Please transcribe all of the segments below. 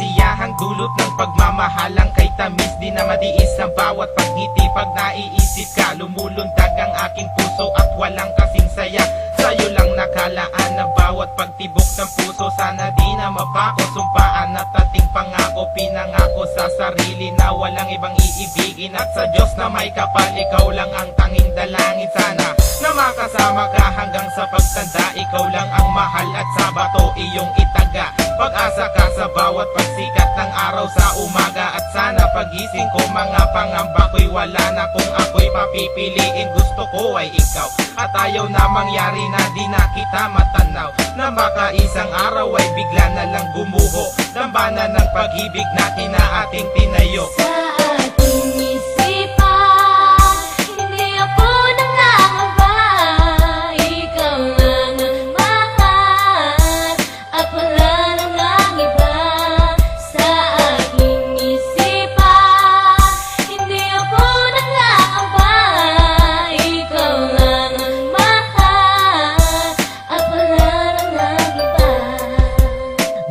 kasiyahang dulot ng pagmamahalang kay tamis. Di na matiis ang bawat pagngiti pag naiisip ka. Lumulundag ang aking puso at walang kasing saya. Sa'yo lang nakalaan na bawat pagtibok ng puso. Sana di na mapako, sumpaan at ating pangako. Pinangako sa sarili na walang ibang iibigin. At sa Diyos na may kapal, ikaw lang ang tanging dalangin. Sana na makasama ka hanggang sa pagtanda. Ikaw lang ang mahal at sa bato iyong itaga. Pag-asa ka sa bawat pagsikat ng araw sa umaga. At sana pagising ko mga pangamba ko'y wala na. Kung ako'y papipiliin, gusto ko ay ikaw. At ayaw na mangyari na di na kita matanaw, na baka isang araw ay bigla na lang gumuho. Dambana ng pag-ibig natin na ating tinayo. Sa ating isipan, hindi ako nangangamba. Ikaw lang ang mahal at wala nang ang iba. Sa aking isipan, hindi ako nangangamba. Ikaw lang ang mahal at wala nang ang iba.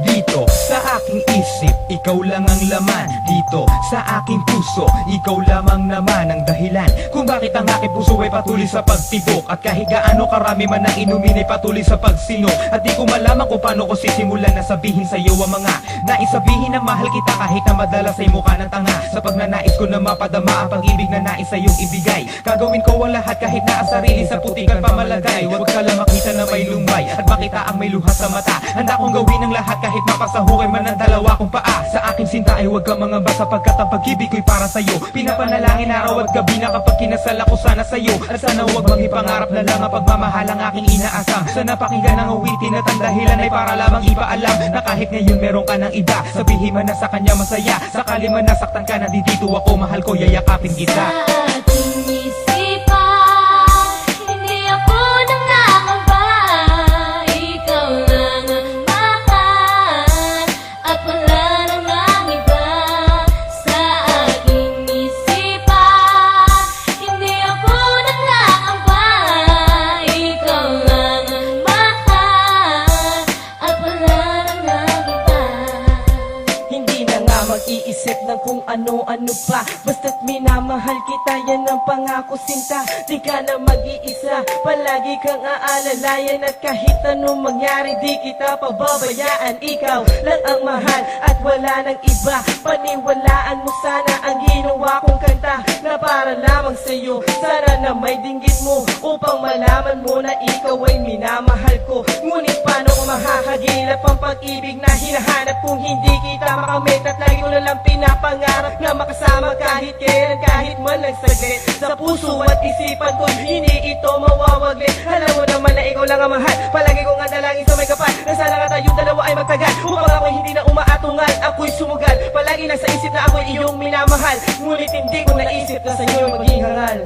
Dito sa aking isip, ikaw lang ang laman. Dito sa aking puso, ikaw lamang naman ang dahilan kung bakit ang aking puso ay patuloy sa pagtibok. At kahit gaano karami man ang inumin ay patuloy sa pagsinok. At di ko malaman kung paano ko sisimulan na sabihin sa iyo ang mga naisabihin na mahal kita kahit na madalas ay mukha ng tanga. Sa pagnanais ko na mapadama ang pag-ibig na nais sa iyong ibigay, gagawin ko ang lahat kahit na ang sarili sa putikan pamalagay. Huwag ka lang makita na may lumbay at makita ang may luha sa mata. Handa kong gawin ang lahat kahit mapasahukay man ang dalawa kong paa. Sa aking sinta ay huwag ka mangamba sapagkat ang pag-ibig ko'y para sa'yo. Pinapanalangin araw at gabi na kapag kinasal ako sana sa'yo. At sana huwag mangipangarap na lang ang pagmamahal ang aking inaasam. Sana pakinggan ang awitin at ang dahilan ay para lamang ipaalam na kahit ngayon meron ka ng iba, sabihin man na sa kanya masaya. Sakali man nasaktan ka na dito ako, mahal ko, yayakapin kita. Sa ating isipan, hindi ako nangangamba. Ikaw lang ang mahal at wala nang ang iba. Sa aking isipan, hindi ako nangangamba. Ikaw lang ang mahal at wala nang ang iba. Hindi na nga mag-iisip ng kung ano-ano pa. Basta't minamahal kita, yan ang pangako sinta. Di ka na mag-iisa, palagi kang aalalayan. At kahit anong mangyari, di kita pababayaan. Ikaw lang ang mahal at wala nang iba. Paniwalaan mo sana ang ginawa kong kanta na para lamang sa'yo. Sana na may dinggit mo upang malaman mo na ikaw ay minamahal ko. Ngunit paano ko mahahagilap ang pag-ibig na hinahanap kung hindi kita makamit? At lagi ko na lang pinapangarap na makasama kahit kailan, kahit man lang saglit. Sa puso at isipan ko, hindi ito mawawaglit. Alam mo naman na ikaw lang ang mahal. Palagi kong andalangin sa may kapal na sana nga tayong dalawa ay magtagal. Upang ako'y hindi na umaatungan, ako'y sumugal. Palagi nasa isip na ako'y iyong minamahal. Ngunit hindi ko naisip na sa'yo maging hangal.